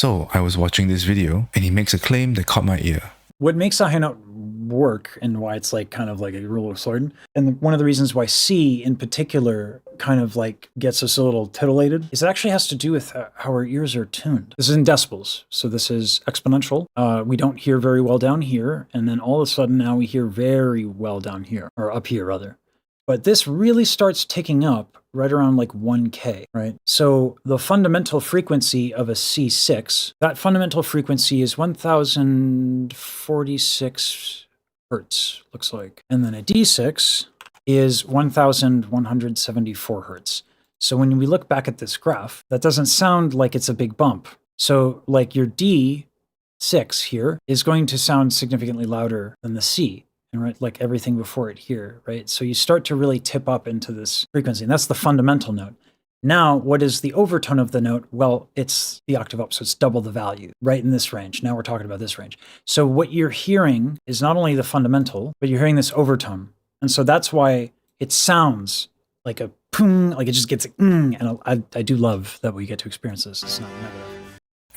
So I was watching this video and he makes a claim that caught my ear. What makes a high note work and why it's like kind of like a rule of sword, and one of the reasons why C in particular kind of like gets us a little titillated, is it actually has to do with how our ears are tuned. This is in decibels, so this is exponential. We don't hear very well down here, and then all of a sudden now we hear very well down here, or up here rather. But this really starts ticking up right around like 1K, right? So the fundamental frequency of a C6, that fundamental frequency is 1046 hertz, looks like. And then a D6 is 1174 hertz. So when we look back at this graph, that doesn't sound like it's a big bump. So like your D6 here is going to sound significantly louder than the C. And right, like everything before it here, right? So you start to really tip up into this frequency, and that's the fundamental note. Now, what is the overtone of the note? Well, it's the octave up, so it's double the value, right in this range. Now we're talking about this range. So what you're hearing is not only the fundamental, but you're hearing this overtone. And so that's why it sounds like a pung, like it just gets and I do love that we get to experience this. It's not negative.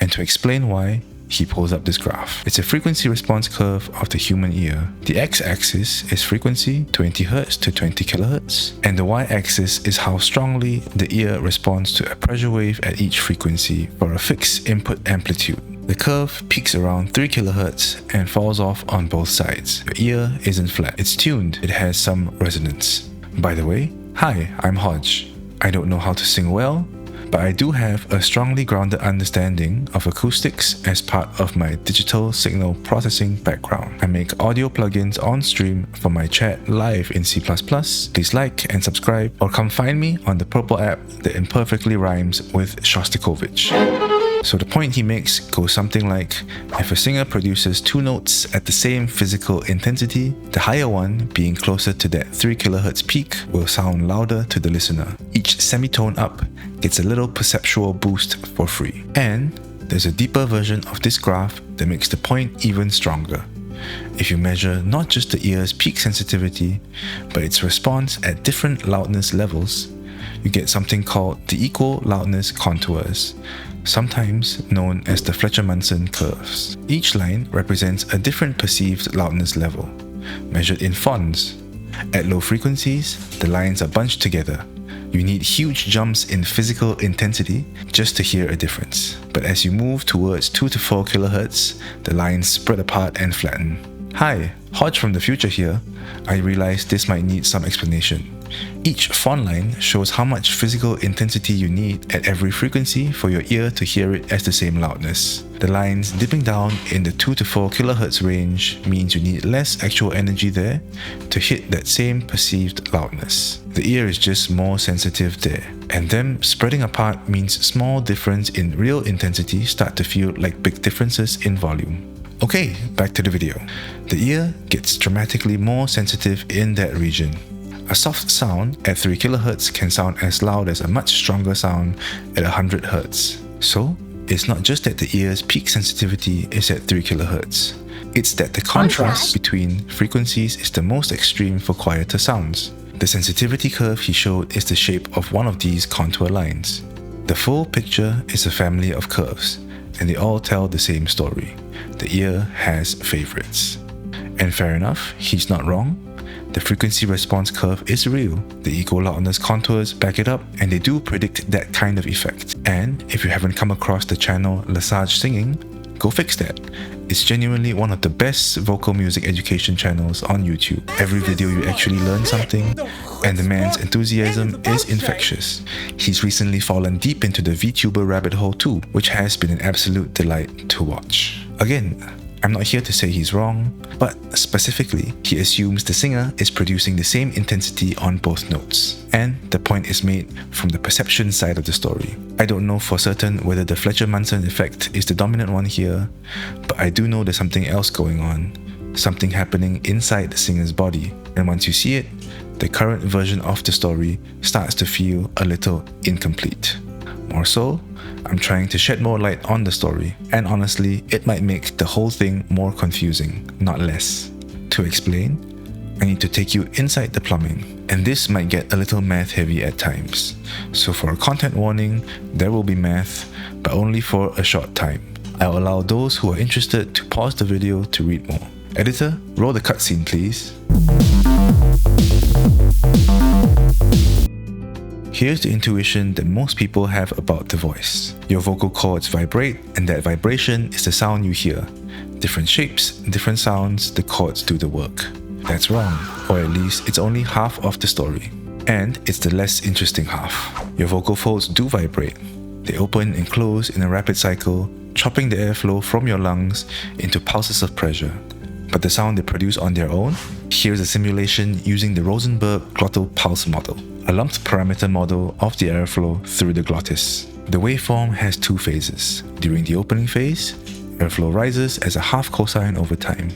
And to explain why, he pulls up this graph. It's a frequency response curve of the human ear. The x-axis is frequency, 20 Hz to 20 kHz, and the y-axis is how strongly the ear responds to a pressure wave at each frequency for a fixed input amplitude. The curve peaks around 3 kHz and falls off on both sides. Your ear isn't flat, it's tuned, it has some resonance. By the way, hi, I'm Hodge. I don't know how to sing well, but I do have a strongly grounded understanding of acoustics as part of my digital signal processing background. I make audio plugins on stream for my chat live in C++. Please like and subscribe, or come find me on the purple app that imperfectly rhymes with Shostakovich. So the point he makes goes something like, if a singer produces two notes at the same physical intensity, the higher one, being closer to that 3 kHz peak, will sound louder to the listener. Each semitone up gets a little perceptual boost for free. And there's a deeper version of this graph that makes the point even stronger. If you measure not just the ear's peak sensitivity, but its response at different loudness levels, you get something called the equal loudness contours, sometimes known as the Fletcher-Munson curves. Each line represents a different perceived loudness level, measured in fonts. At low frequencies, the lines are bunched together. You need huge jumps in physical intensity just to hear a difference. But as you move towards 2 to 4 kHz, the lines spread apart and flatten. Hi, Hodge from the future here. I realize this might need some explanation. Each font line shows how much physical intensity you need at every frequency for your ear to hear it as the same loudness. The lines dipping down in the 2 to 4 kHz range means you need less actual energy there to hit that same perceived loudness. The ear is just more sensitive there. And them spreading apart means small difference in real intensity start to feel like big differences in volume. Okay, back to the video. The ear gets dramatically more sensitive in that region. A soft sound at 3 kHz can sound as loud as a much stronger sound at 100 Hz. So, it's not just that the ear's peak sensitivity is at 3 kHz. It's that the contrast between frequencies is the most extreme for quieter sounds. The sensitivity curve he showed is the shape of one of these contour lines. The full picture is a family of curves, and they all tell the same story. The ear has favorites. And fair enough, he's not wrong. The frequency response curve is real. The equal loudness contours back it up, and they do predict that kind of effect. And if you haven't come across the channel Lesage Singing, go fix that. It's genuinely one of the best vocal music education channels on YouTube. Every video you actually learn something, and the man's enthusiasm is infectious. He's recently fallen deep into the VTuber rabbit hole too, which has been an absolute delight to watch. Again, I'm not here to say he's wrong, but specifically, he assumes the singer is producing the same intensity on both notes. And the point is made from the perception side of the story. I don't know for certain whether the Fletcher-Munson effect is the dominant one here, but I do know there's something else going on, something happening inside the singer's body. And once you see it, the current version of the story starts to feel a little incomplete. More so, I'm trying to shed more light on the story, and honestly, it might make the whole thing more confusing, not less. To explain, I need to take you inside the plumbing, and this might get a little math heavy at times. So for a content warning, there will be math, but only for a short time. I'll allow those who are interested to pause the video to read more. Editor, roll the cutscene please. Here's the intuition that most people have about the voice. Your vocal cords vibrate, and that vibration is the sound you hear. Different shapes, different sounds, the cords do the work. That's wrong, or at least it's only half of the story. And it's the less interesting half. Your vocal folds do vibrate. They open and close in a rapid cycle, chopping the airflow from your lungs into pulses of pressure. But the sound they produce on their own? Here's a simulation using the Rosenberg glottal pulse model, a lumped parameter model of the airflow through the glottis. The waveform has two phases. During the opening phase, airflow rises as a half cosine over time,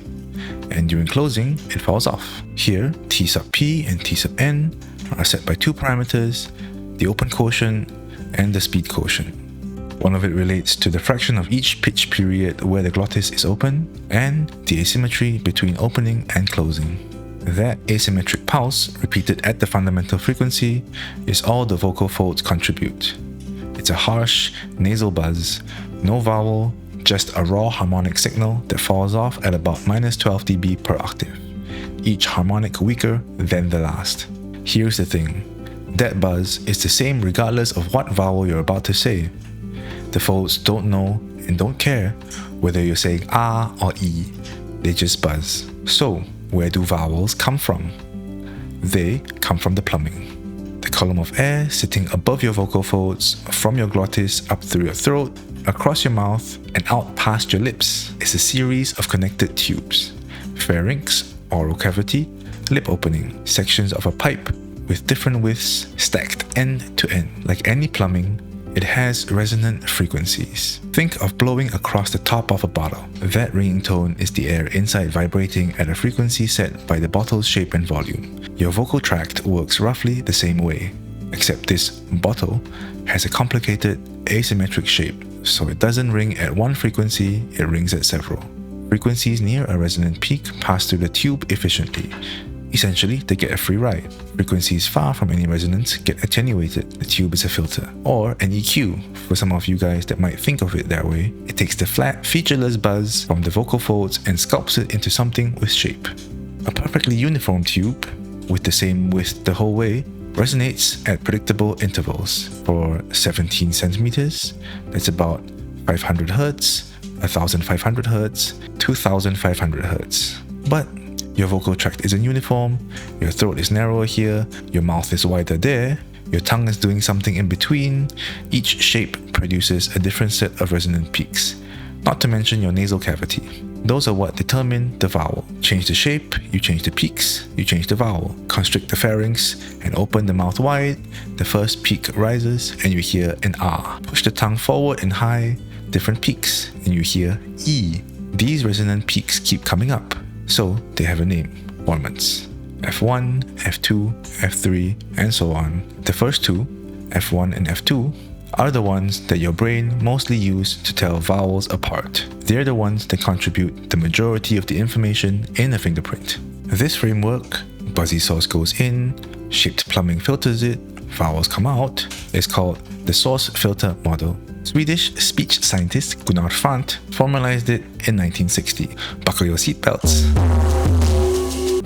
and during closing, it falls off. Here, T sub P and T sub N are set by two parameters, the open quotient and the speed quotient. One of it relates to the fraction of each pitch period where the glottis is open, and the asymmetry between opening and closing. That asymmetric pulse, repeated at the fundamental frequency, is all the vocal folds contribute. It's a harsh, nasal buzz, no vowel, just a raw harmonic signal that falls off at about -12 dB per octave, each harmonic weaker than the last. Here's the thing, that buzz is the same regardless of what vowel you're about to say. The folds don't know and don't care whether you're saying ah or e, they just buzz. So, where do vowels come from? They come from the plumbing. The column of air sitting above your vocal folds, from your glottis up through your throat, across your mouth, and out past your lips is a series of connected tubes. Pharynx, oral cavity, lip opening, sections of a pipe with different widths stacked end to end. Like any plumbing, it has resonant frequencies. Think of blowing across the top of a bottle. That ringing tone is the air inside vibrating at a frequency set by the bottle's shape and volume. Your vocal tract works roughly the same way, except this bottle has a complicated asymmetric shape, so it doesn't ring at one frequency, it rings at several. Frequencies near a resonant peak pass through the tube efficiently. Essentially, they get a free ride. Frequencies far from any resonance get attenuated. The tube is a filter, or an EQ, for some of you guys that might think of it that way. It takes the flat, featureless buzz from the vocal folds and sculpts it into something with shape. A perfectly uniform tube, with the same width the whole way, resonates at predictable intervals. For 17 centimeters, that's about 500 Hz, 1500 Hz, 2500 Hz. But your vocal tract isn't uniform, your throat is narrower here, your mouth is wider there, your tongue is doing something in between. Each shape produces a different set of resonant peaks, not to mention your nasal cavity. Those are what determine the vowel. Change the shape, you change the peaks, you change the vowel. Constrict the pharynx and open the mouth wide, the first peak rises and you hear an ah. Push the tongue forward and high, different peaks, and you hear e. These resonant peaks keep coming up, so they have a name, formants. F1, F2, F3, and so on. The first two, F1 and F2, are the ones that your brain mostly uses to tell vowels apart. They're the ones that contribute the majority of the information in a fingerprint. This framework, buzzy source goes in, shaped plumbing filters it, vowels come out, is called the source filter model. Swedish speech scientist Gunnar Fant formalized it in 1960. Buckle your seatbelts.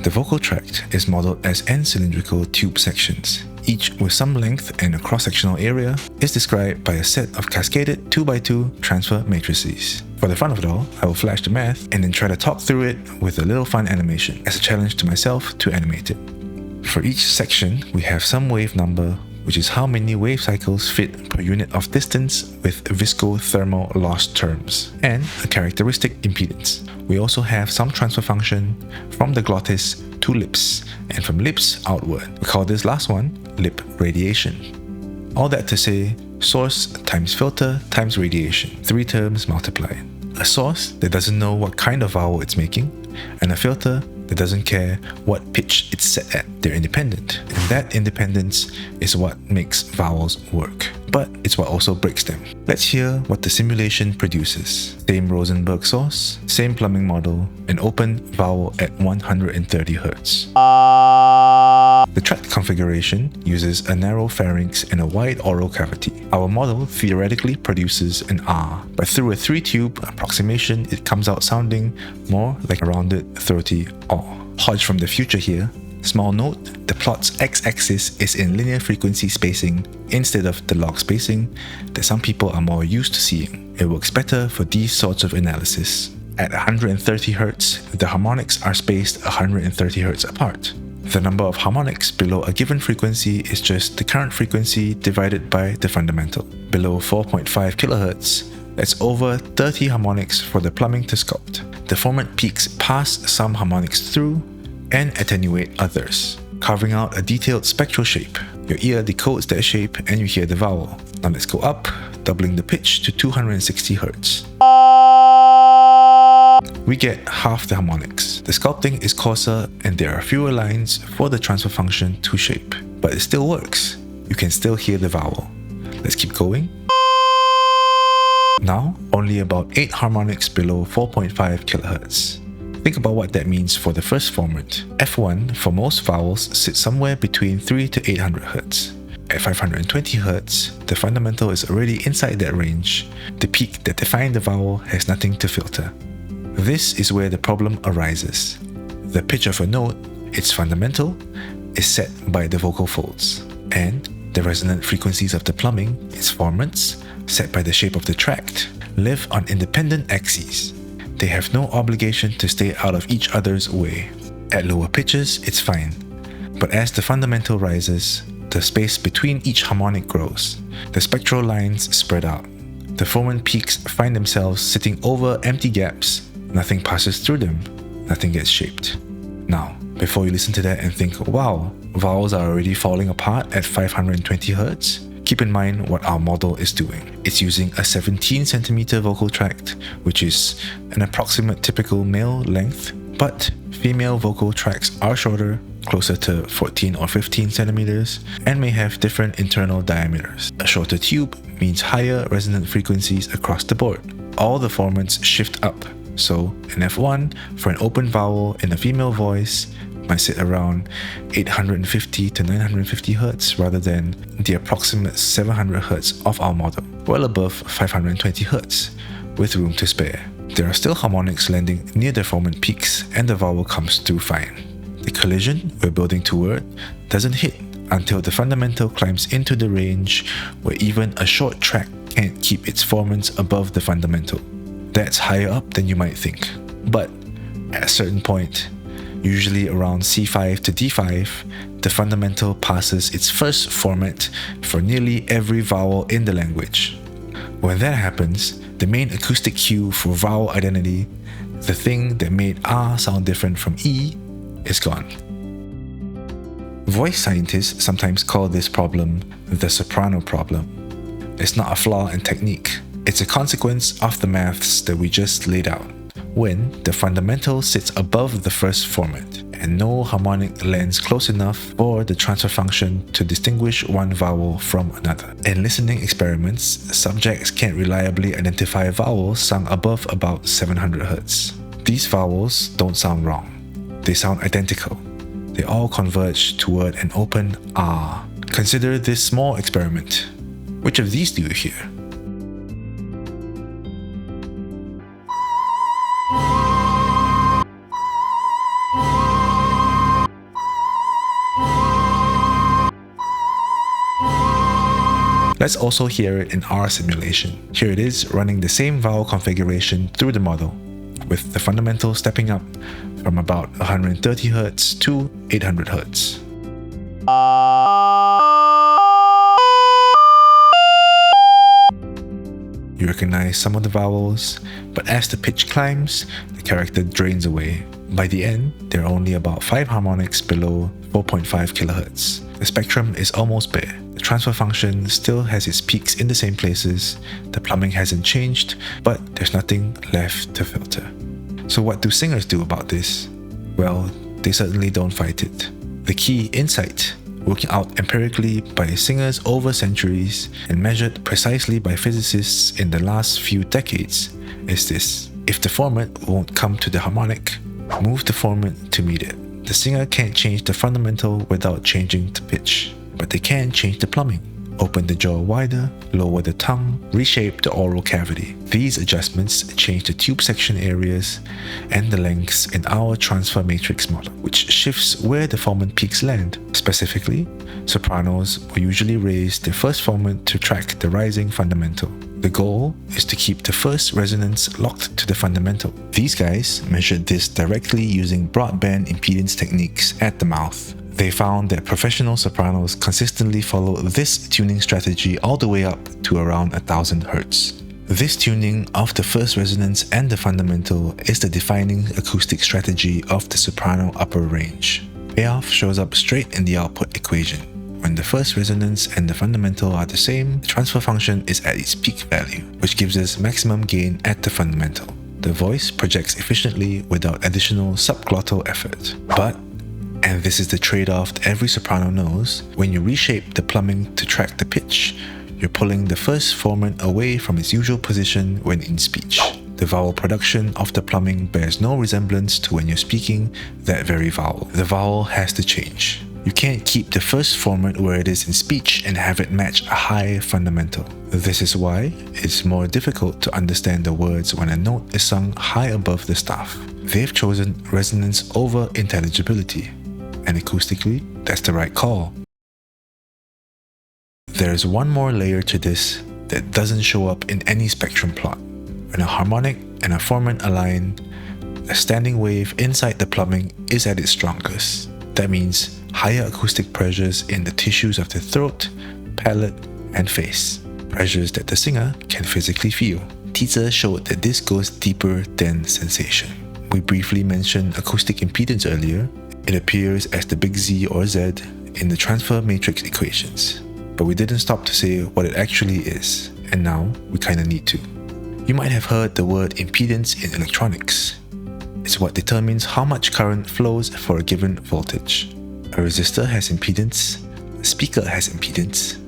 The vocal tract is modeled as n cylindrical tube sections. Each with some length and a cross-sectional area is described by a set of cascaded 2x2 transfer matrices. For the fun of it all, I will flash the math and then try to talk through it with a little fun animation as a challenge to myself to animate it. For each section, we have some wave number, which is how many wave cycles fit per unit of distance with viscothermal loss terms, and a characteristic impedance. We also have some transfer function from the glottis to lips, and from lips outward. We call this last one lip radiation. All that to say, source times filter times radiation, 3 terms multiplied. A source that doesn't know what kind of vowel it's making, and a filter that doesn't care what pitch it's set at. They're independent, and that independence is what makes vowels work, but it's what also breaks them. Let's hear what the simulation produces. Same Rosenberg source, same plumbing model, an open vowel at 130 Hz. The Tract configuration uses a narrow pharynx and a wide oral cavity. Our model theoretically produces an R, but through a 3-tube approximation, it comes out sounding more like a rounded, throaty R. Hodge from the future here. Small note, the plot's x-axis is in linear frequency spacing instead of the log spacing that some people are more used to seeing. It works better for these sorts of analysis. At 130 Hz, the harmonics are spaced 130 Hz apart. The number of harmonics below a given frequency is just the current frequency divided by the fundamental. Below 4.5 kHz, that's over 30 harmonics for the plumbing to sculpt. The formant peaks pass some harmonics through and attenuate others, carving out a detailed spectral shape. Your ear decodes that shape and you hear the vowel. Now let's go up, doubling the pitch to 260 Hz. We get half the harmonics. The sculpting is coarser and there are fewer lines for the transfer function to shape. But it still works. You can still hear the vowel. Let's keep going. Now, only about 8 harmonics below 4.5 kHz. Think about what that means for the first formant. F1 for most vowels sits somewhere between 3 to 800 Hz. At 520 Hz, the fundamental is already inside that range. The peak that defined the vowel has nothing to filter. This is where the problem arises. The pitch of a note, its fundamental, is set by the vocal folds, and the resonant frequencies of the plumbing, its formants, set by the shape of the tract, live on independent axes. They have no obligation to stay out of each other's way. At lower pitches, it's fine. But as the fundamental rises, the space between each harmonic grows. The spectral lines spread out. The formant peaks find themselves sitting over empty gaps. Nothing passes through them. Nothing gets shaped. Now, before you listen to that and think, wow, vowels are already falling apart at 520 Hz, keep in mind what our model is doing. It's using a 17 centimeter vocal tract, which is an approximate typical male length, but female vocal tracts are shorter, closer to 14 or 15 centimeters, and may have different internal diameters. A shorter tube means higher resonant frequencies across the board. All the formants shift up. So, an F1 for an open vowel in a female voice might sit around 850 to 950 Hz rather than the approximate 700 Hz of our model, well above 520 Hz, with room to spare. There are still harmonics landing near the formant peaks and the vowel comes through fine. The collision we're building toward doesn't hit until the fundamental climbs into the range where even a short tract can't keep its formants above the fundamental. That's higher up than you might think. But at a certain point, usually around C5 to D5, the fundamental passes its first formant for nearly every vowel in the language. When that happens, the main acoustic cue for vowel identity, the thing that made R sound different from E, is gone. Voice scientists sometimes call this problem the soprano problem. It's not a flaw in technique. It's a consequence of the maths that we just laid out. When the fundamental sits above the first formant and no harmonic lands close enough for the transfer function to distinguish one vowel from another. In listening experiments, subjects can't reliably identify vowels sung above about 700 Hz. These vowels don't sound wrong. They sound identical. They all converge toward an open R. Consider this small experiment. Which of these do you hear? Let's also hear it in our simulation. Here it is running the same vowel configuration through the model, with the fundamental stepping up from about 130 Hz to 800 Hz. You recognize some of the vowels, but as the pitch climbs, the character drains away. By the end, there are only about 5 harmonics below 4.5 kHz. The spectrum is almost bare. The transfer function still has its peaks in the same places, the plumbing hasn't changed, but there's nothing left to filter. So what do singers do about this? Well, they certainly don't fight it. The key insight, working out empirically by singers over centuries and measured precisely by physicists in the last few decades, is this: if the formant won't come to the harmonic, move the formant to meet it. The singer can't change the fundamental without changing the pitch, but they can change the plumbing. Open the jaw wider, lower the tongue, reshape the oral cavity. These adjustments change the tube section areas and the lengths in our transfer matrix model, which shifts where the formant peaks land. Specifically, sopranos will usually raise their first formant to track the rising fundamental. The goal is to keep the first resonance locked to the fundamental. These guys measured this directly using broadband impedance techniques at the mouth. They found that professional sopranos consistently follow this tuning strategy all the way up to around 1000 Hz. This tuning of the first resonance and the fundamental is the defining acoustic strategy of the soprano upper range. Payoff shows up straight in the output equation. When the first resonance and the fundamental are the same, the transfer function is at its peak value, which gives us maximum gain at the fundamental. The voice projects efficiently without additional subglottal effort. But, and this is the trade-off that every soprano knows, when you reshape the plumbing to track the pitch, you're pulling the first formant away from its usual position when in speech. The vowel production of the plumbing bears no resemblance to when you're speaking that very vowel. The vowel has to change. You can't keep the first formant where it is in speech and have it match a high fundamental. This is why it's more difficult to understand the words when a note is sung high above the staff. They've chosen resonance over intelligibility, and acoustically, that's the right call. There's one more layer to this that doesn't show up in any spectrum plot. When a harmonic and a formant align, a standing wave inside the plumbing is at its strongest. That means higher acoustic pressures in the tissues of the throat, palate, and face. Pressures that the singer can physically feel. Teaser showed that this goes deeper than sensation. We briefly mentioned acoustic impedance earlier. It appears as the big Z or Z in the transfer matrix equations. But we didn't stop to say what it actually is, and now we kinda need to. You might have heard the word impedance in electronics. It's what determines how much current flows for a given voltage. A resistor has impedance, a speaker has impedance.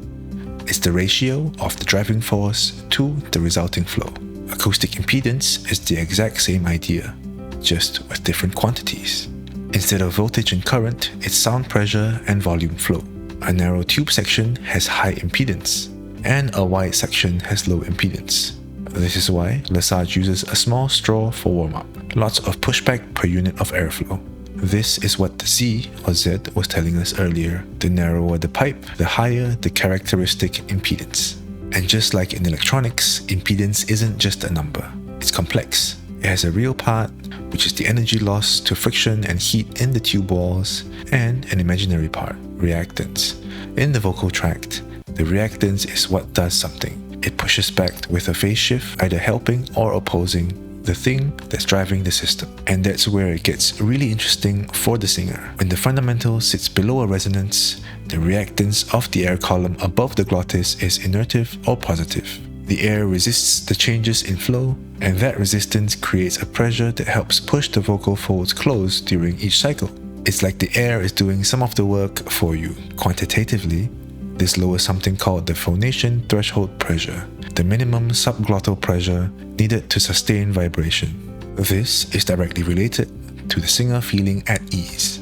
It's the ratio of the driving force to the resulting flow. Acoustic impedance is the exact same idea, just with different quantities. Instead of voltage and current, it's sound pressure and volume flow. A narrow tube section has high impedance, and a wide section has low impedance. This is why Lesage uses a small straw for warm-up. Lots of pushback per unit of airflow. This is what the Z or Z was telling us earlier. The narrower the pipe, the higher the characteristic impedance. And just like in electronics, impedance isn't just a number. It's complex. It has a real part, which is the energy loss to friction and heat in the tube walls, and an imaginary part, reactance. In the vocal tract, the reactance is what does something. It pushes back with a phase shift, either helping or opposing the thing that's driving the system. And that's where it gets really interesting for the singer. When the fundamental sits below a resonance, the reactance of the air column above the glottis is inertive or positive. The air resists the changes in flow, and that resistance creates a pressure that helps push the vocal folds close during each cycle. It's like the air is doing some of the work for you. Quantitatively, this lowers something called the phonation threshold pressure, the minimum subglottal pressure needed to sustain vibration. This is directly related to the singer feeling at ease.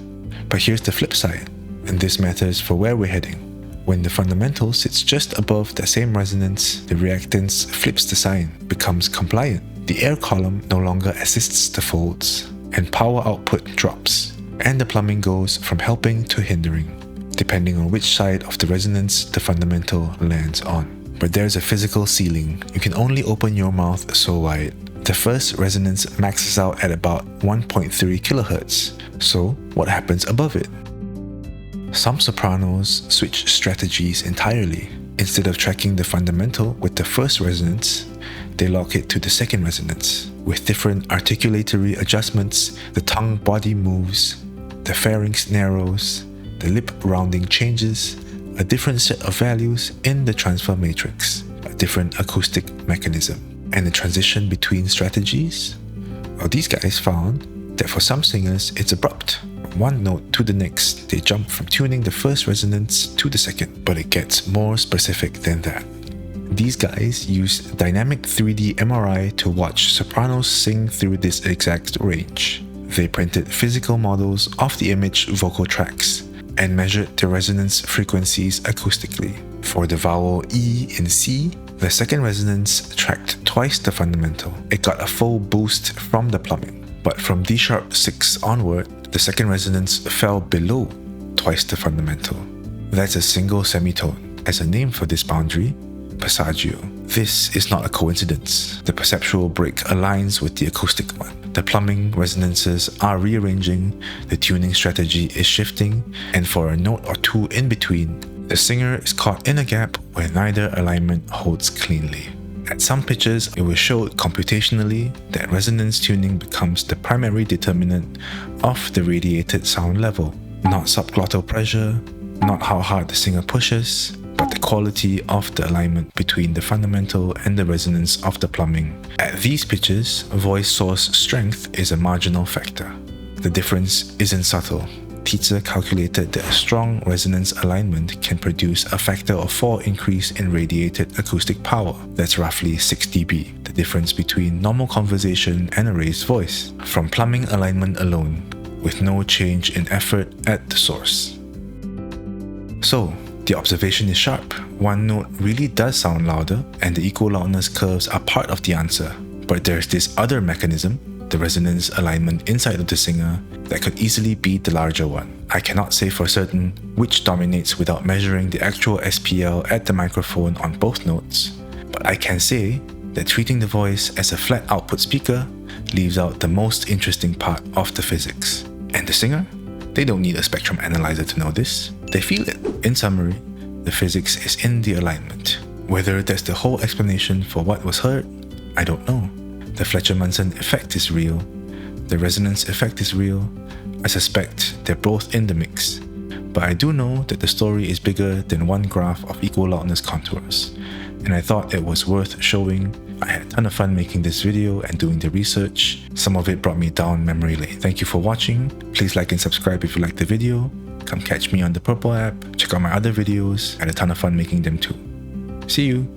But here's the flip side, and this matters for where we're heading. When the fundamental sits just above the same resonance, the reactance flips the sign, becomes compliant. The air column no longer assists the folds, and power output drops, and the plumbing goes from helping to hindering, depending on which side of the resonance the fundamental lands on. But there's a physical ceiling. You can only open your mouth so wide. The first resonance maxes out at about 1.3 kHz. So what happens above it? Some sopranos switch strategies entirely. Instead of tracking the fundamental with the first resonance, they lock it to the second resonance. With different articulatory adjustments, the tongue body moves, the pharynx narrows, the lip rounding changes, a different set of values in the transfer matrix, a different acoustic mechanism. And the transition between strategies? Well, these guys found that for some singers it's abrupt. From one note to the next, they jump from tuning the first resonance to the second, but it gets more specific than that. These guys use dynamic 3D MRI to watch sopranos sing through this exact range. They printed physical models of the image vocal tracts and measured the resonance frequencies acoustically. For the vowel E in C, the second resonance tracked twice the fundamental. It got a full boost from the plumbing. But from D sharp 6 onward, the second resonance fell below twice the fundamental. That's a single semitone. As a name for this boundary, passaggio. This is not a coincidence. The perceptual break aligns with the acoustic one. The plumbing resonances are rearranging, the tuning strategy is shifting, and for a note or two in between, the singer is caught in a gap where neither alignment holds cleanly. At some pitches, it was showed computationally that resonance tuning becomes the primary determinant of the radiated sound level. Not subglottal pressure, not how hard the singer pushes, but the quality of the alignment between the fundamental and the resonance of the plumbing. At these pitches, voice source strength is a marginal factor. The difference isn't subtle. Tietze calculated that a strong resonance alignment can produce a factor of 4 increase in radiated acoustic power. That's roughly 6 dB, the difference between normal conversation and a raised voice, from plumbing alignment alone, with no change in effort at the source. So, the observation is sharp. One note really does sound louder, and the equal loudness curves are part of the answer. But there's this other mechanism, the resonance alignment inside of the singer, that could easily be the larger one. I cannot say for certain which dominates without measuring the actual SPL at the microphone on both notes, but I can say that treating the voice as a flat output speaker leaves out the most interesting part of the physics. And the singer? They don't need a spectrum analyzer to know this. They feel it. In summary, the physics is in the alignment. Whether that's the whole explanation for what was heard, I don't know. The Fletcher-Munson effect is real. The resonance effect is real. I suspect they're both in the mix. But I do know that the story is bigger than one graph of equal loudness contours. And I thought it was worth showing. I had a ton of fun making this video and doing the research. Some of it brought me down memory lane. Thank you for watching. Please like and subscribe if you liked the video. Come catch me on the Purple app. Check out my other videos. I had a ton of fun making them too. See you!